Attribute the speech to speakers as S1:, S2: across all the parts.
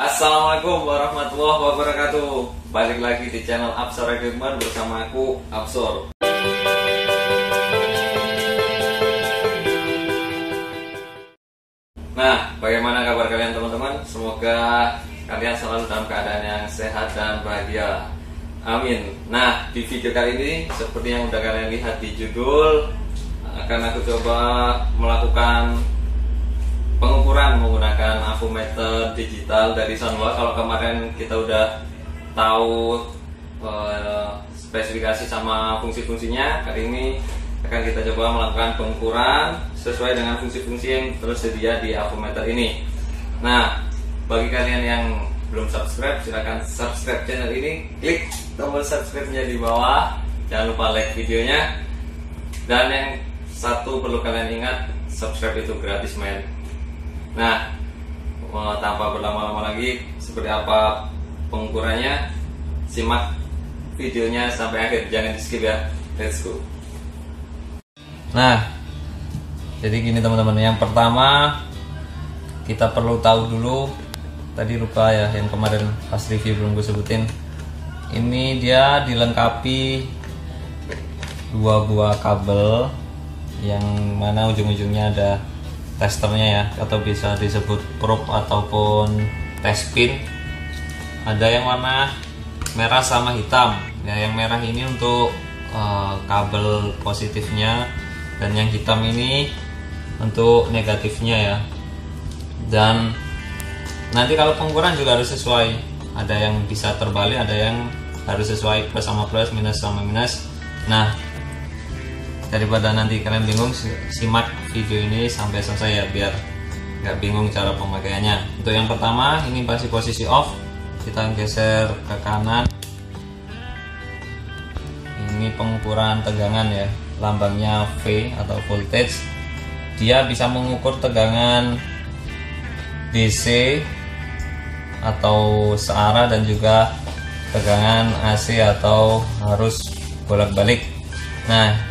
S1: Assalamualaikum warahmatullahi wabarakatuh. Balik lagi di channel Absor Equipment bersama aku Absor. Nah, bagaimana kabar kalian teman-teman? Semoga kalian selalu dalam keadaan yang sehat dan bahagia. Amin. Nah, di video kali ini seperti yang udah kalian lihat di judul, akan aku coba melakukan pengukuran menggunakan avometer digital dari Sanwa. Kalau kemarin kita udah tahu spesifikasi sama fungsi-fungsinya, kali ini akan kita coba melakukan pengukuran sesuai dengan fungsi-fungsi yang tersedia di avometer ini. Nah, bagi kalian yang belum subscribe, silahkan subscribe channel ini, klik tombol subscribe-nya di bawah, jangan lupa like videonya. Dan yang satu perlu kalian ingat, subscribe itu gratis, men. Nah, tanpa berlama-lama lagi, seperti apa pengukurannya, simak videonya sampai akhir, jangan di skip ya. Let's go. Nah, jadi gini teman-teman, yang pertama kita perlu tahu dulu, tadi lupa ya yang kemarin pas review belum gue sebutin, ini dia dilengkapi 2 buah kabel yang mana ujung-ujungnya ada testernya ya, atau bisa disebut probe ataupun test pin. Ada yang warna merah sama hitam ya, yang merah ini untuk kabel positifnya, dan yang hitam ini untuk negatifnya ya. Dan nanti kalau pengukuran juga harus sesuai, ada yang bisa terbalik, ada yang harus sesuai plus sama plus, minus sama minus. Nah, daripada nanti kalian bingung, simak video ini sampai selesai ya, biar nggak bingung cara pemakaiannya. Untuk yang pertama, ini masih posisi off, kita geser ke kanan. Ini pengukuran tegangan ya, lambangnya V atau voltage. Dia bisa mengukur tegangan DC atau searah, dan juga tegangan AC atau arus bolak-balik. Nah,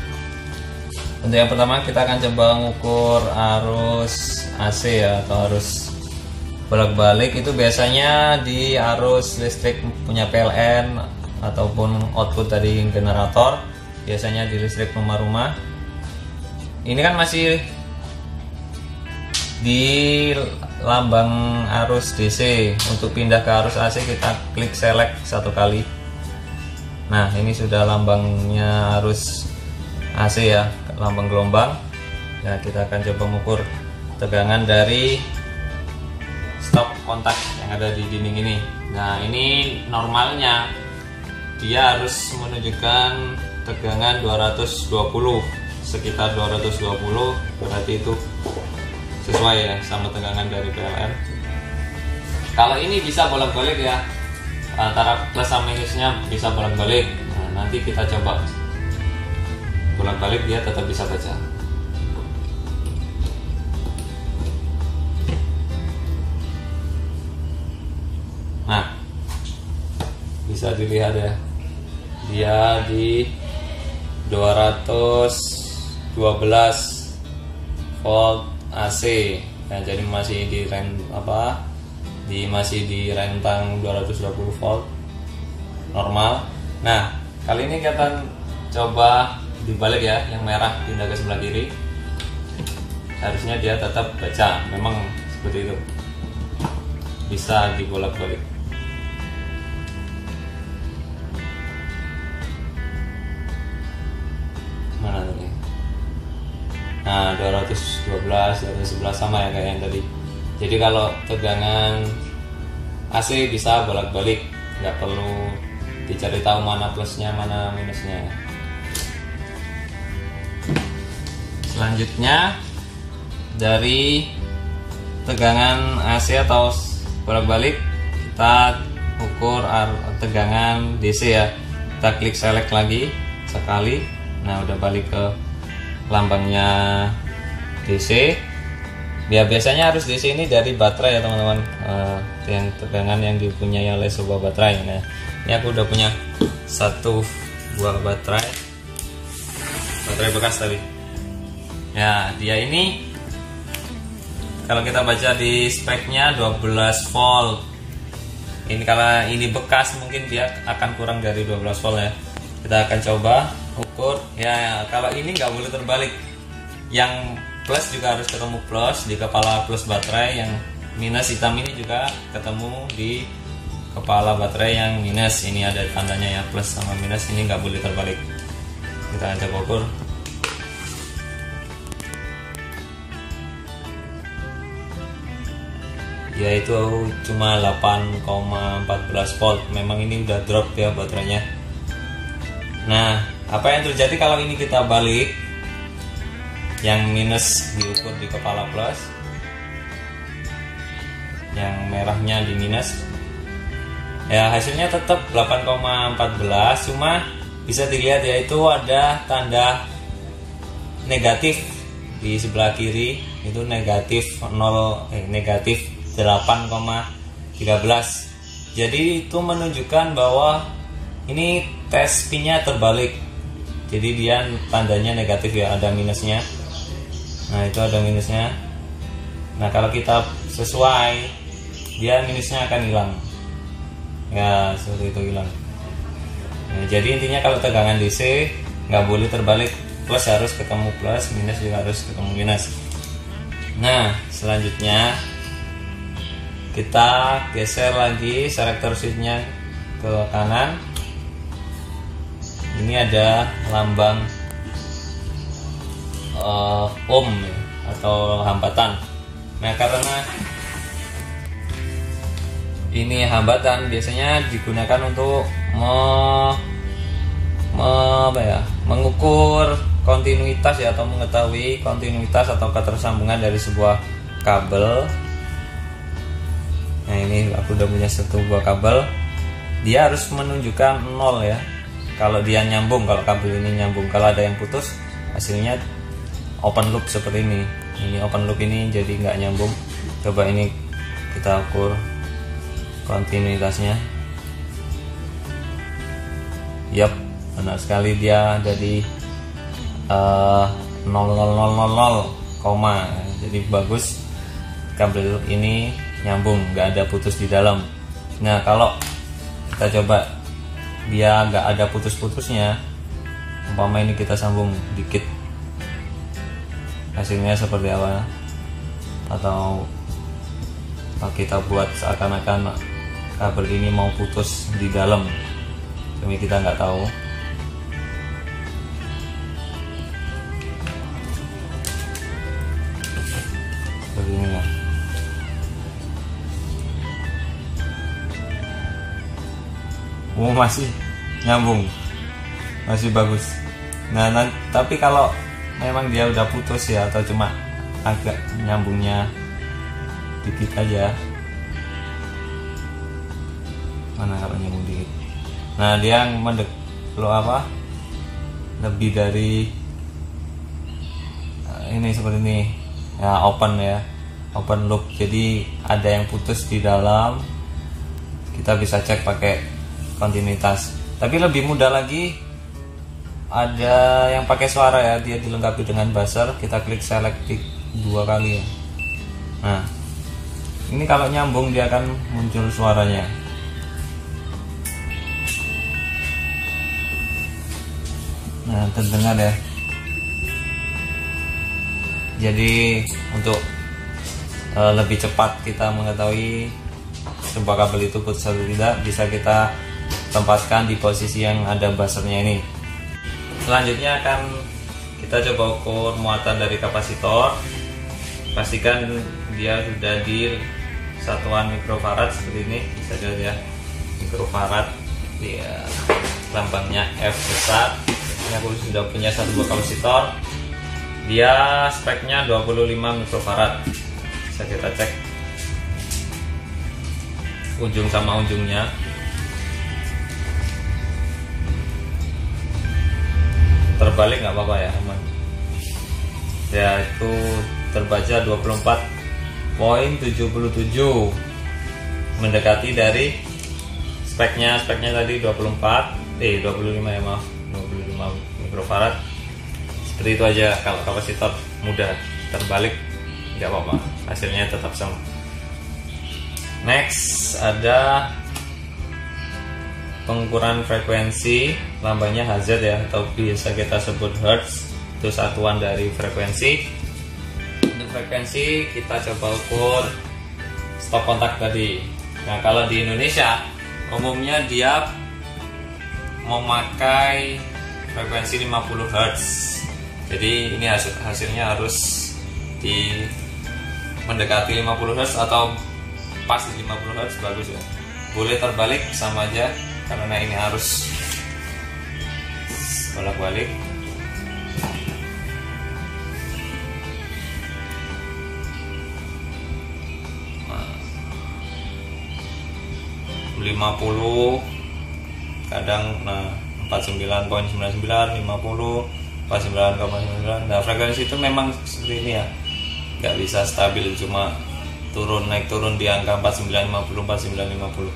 S1: untuk yang pertama kita akan coba mengukur arus AC ya, atau arus bolak-balik. Itu biasanya di arus listrik punya PLN ataupun output dari generator, biasanya di listrik rumah-rumah. Ini kan masih di lambang arus DC. Untuk pindah ke arus AC kita klik select 1 kali. Nah, ini sudah lambangnya arus AC ya, lambang gelombang. Nah, kita akan coba mengukur tegangan dari stop kontak yang ada di dinding ini. Nah, ini normalnya dia harus menunjukkan tegangan 220, sekitar 220, berarti itu sesuai ya sama tegangan dari PLN. Kalau ini bisa bolak-balik ya, antara plus sama minusnya bisa bolak-balik. Nah, nanti kita coba bolak-balik, dia tetap bisa baca. Nah, bisa dilihat ya, dia di 212 volt AC. Nah, jadi masih di masih di rentang 220 volt normal. Nah, kali ini kita coba dibalik ya, yang merah pindah ke sebelah kiri. Harusnya dia tetap baca, memang seperti itu, bisa dibolak-balik. Mana tadi? Nah, 212, 211 sama ya kayak yang tadi. Jadi kalau tegangan AC bisa bolak-balik, nggak perlu dicari tahu mana plusnya mana minusnya. Selanjutnya, dari tegangan AC atau bolak-balik, kita ukur tegangan DC ya. Kita klik select lagi sekali. Nah, udah balik ke lambangnya DC. Biasanya harus DC ini dari baterai ya teman-teman, yang tegangan yang dipunyai oleh sebuah baterai. Nah, ini aku udah punya 1 buah baterai bekas tadi. Ya, dia ini kalau kita baca di speknya 12 volt Ini kalau ini bekas mungkin dia akan kurang dari 12 volt ya. Kita akan coba ukur ya. Kalau ini nggak boleh terbalik, yang plus juga harus ketemu plus di kepala plus baterai, yang minus hitam ini juga ketemu di kepala baterai yang minus. Ini ada tandanya ya, plus sama minus, ini nggak boleh terbalik. Kita akan coba ukur. Yaitu cuma 8,14 volt. Memang ini udah drop ya baterainya. Nah, apa yang terjadi kalau ini kita balik, yang minus diukur di kepala plus, yang merahnya di minus, ya hasilnya tetap 8,14, cuma bisa dilihat yaitu ada tanda negatif di sebelah kiri, itu negatif 8,13. Jadi itu menunjukkan bahwa ini tes pinnya terbalik. Jadi dia tandanya negatif ya, ada minusnya. Nah, itu ada minusnya. Nah, kalau kita sesuai, dia minusnya akan hilang. Ya, seperti itu hilang. Nah, jadi intinya kalau tegangan DC nggak boleh terbalik, plus harus ketemu plus, minus juga harus ketemu minus. Nah, selanjutnya kita geser lagi selektor switchnya ke kanan. Ini ada lambang ohm ya, atau hambatan. Nah, karena ini hambatan biasanya digunakan untuk mengukur kontinuitas ya, atau mengetahui kontinuitas atau ketersambungan dari sebuah kabel. Nah, ini aku udah punya satu buah kabel. Dia harus menunjukkan 0 ya, kalau dia nyambung, kalau kabel ini nyambung. Kalau ada yang putus, hasilnya open loop seperti ini. Ini open loop ini jadi nggak nyambung. Coba ini kita ukur kontinuitasnya. Yap, benar sekali, dia jadi 0,0000, jadi bagus, kabel ini nyambung, nggak ada putus di dalam. Nah, kalau kita coba dia nggak ada putus-putusnya, umpama ini kita sambung dikit, hasilnya seperti apa? Atau kita buat seakan-akan kabel ini mau putus di dalam, tapi kita nggak tahu. Seperti ini ya. Oh, masih nyambung, masih bagus. Nah, tapi kalau memang dia udah putus ya, atau cuma agak nyambungnya dikit aja, mana kalau nyambung dikit, nah dia lebih dari ini seperti ini ya, open loop. Jadi ada yang putus di dalam, kita bisa cek pakai kontinuitas. Tapi lebih mudah lagi, ada yang pakai suara ya, dia dilengkapi dengan buzzer. Kita klik select 2 kali ya. Nah, ini kalau nyambung dia akan muncul suaranya. Nah, terdengar ya. Jadi untuk lebih cepat kita mengetahui sebuah kabel itu putus atau tidak, bisa kita tempatkan di posisi yang ada buzzernya ini. Selanjutnya akan kita coba ukur muatan dari kapasitor. Pastikan dia sudah di satuan mikrofarad seperti ini, bisa dilihat ya, mikrofarad, dia lambangnya F besar. Ini aku sudah punya satu buah kapasitor, dia speknya 25 mikrofarad. Bisa kita cek ujung sama ujungnya. Terbalik nggak apa-apa ya, aman ya. Itu terbaca 24,77, mendekati dari speknya tadi 25 ya, maaf, 25 mikrofarad. Seperti itu aja. Kalau kapasitor mudah terbalik nggak apa-apa, hasilnya tetap sama. Next ada pengukuran frekuensi, lambangnya Hz ya, atau biasa kita sebut Hertz, itu satuan dari frekuensi. Untuk frekuensi kita coba ukur stop kontak tadi. Nah, kalau di Indonesia umumnya dia memakai frekuensi 50 Hz. Jadi ini hasilnya harus mendekati 50 Hz atau pas di 50 Hz bagus ya. Boleh terbalik sama aja karena ini harus bolak-balik. Nah, 50 kadang 49,99, 50, 49,99. Nah, frekuensi itu memang seperti ini ya, nggak bisa stabil, cuma naik turun di angka 4950, 4950.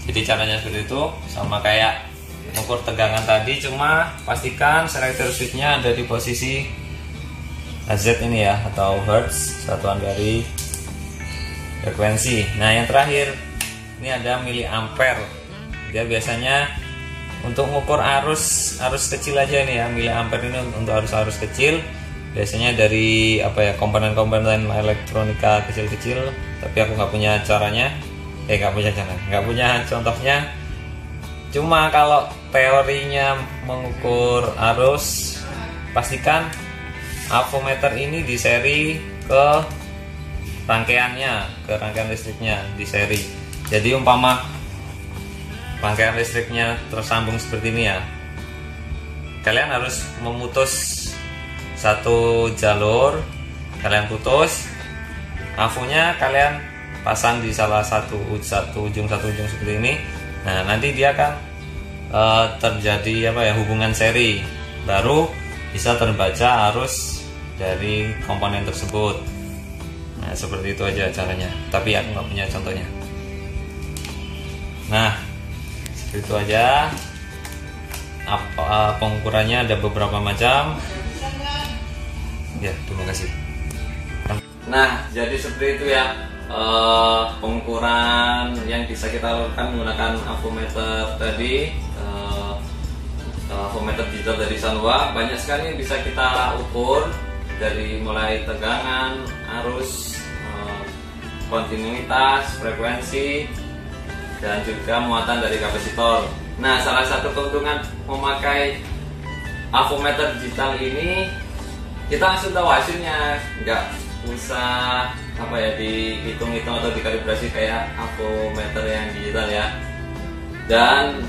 S1: Jadi caranya seperti itu, sama kayak mengukur tegangan tadi, cuma pastikan selector switch-nya ada di posisi Hz ini ya, atau Hertz, satuan dari frekuensi. Nah, yang terakhir ini ada miliampere. Dia biasanya untuk mengukur arus kecil aja nih ya, miliampere ini untuk arus kecil. Biasanya dari komponen-komponen elektronika kecil-kecil, tapi aku nggak punya caranya, nggak punya contohnya. Cuma kalau teorinya mengukur arus, pastikan avometer ini di seri ke rangkaian listriknya di seri. Jadi umpama rangkaian listriknya tersambung seperti ini ya, kalian harus memutus satu jalur, kalian putus, avonya kalian pasang di salah satu ujung seperti ini. Nah, nanti dia akan terjadi hubungan seri, baru bisa terbaca arus dari komponen tersebut. Nah, seperti itu aja caranya, tapi aku nggak punya contohnya. Nah, seperti itu aja. Pengukurannya ada beberapa macam. Ya, terima kasih. Nah, jadi seperti itu ya pengukuran yang bisa kita lakukan menggunakan avometer tadi, avometer digital dari Sanwa. Banyak sekali yang bisa kita ukur, dari mulai tegangan, arus, kontinuitas, frekuensi, dan juga muatan dari kapasitor. Nah, salah satu keuntungan memakai avometer digital ini, kita langsung tahu hasilnya, nggak usah dihitung-hitung atau dikalibrasi kayak avometer yang digital ya. Dan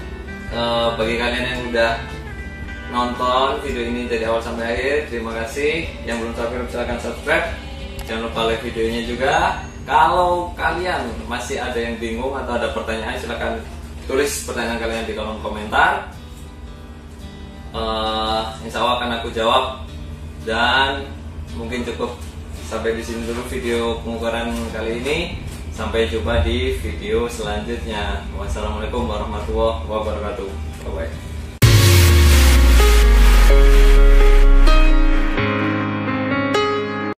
S1: bagi kalian yang udah nonton video ini dari awal sampai akhir, terima kasih. Yang belum subscribe silahkan subscribe. Jangan lupa like videonya juga. Kalau kalian masih ada yang bingung atau ada pertanyaan, silahkan tulis pertanyaan kalian di kolom komentar. Insya Allah akan aku jawab. Dan mungkin cukup sampai di sini dulu video pengukuran kali ini. Sampai jumpa di video selanjutnya. Wassalamualaikum warahmatullahi wabarakatuh. Bye bye.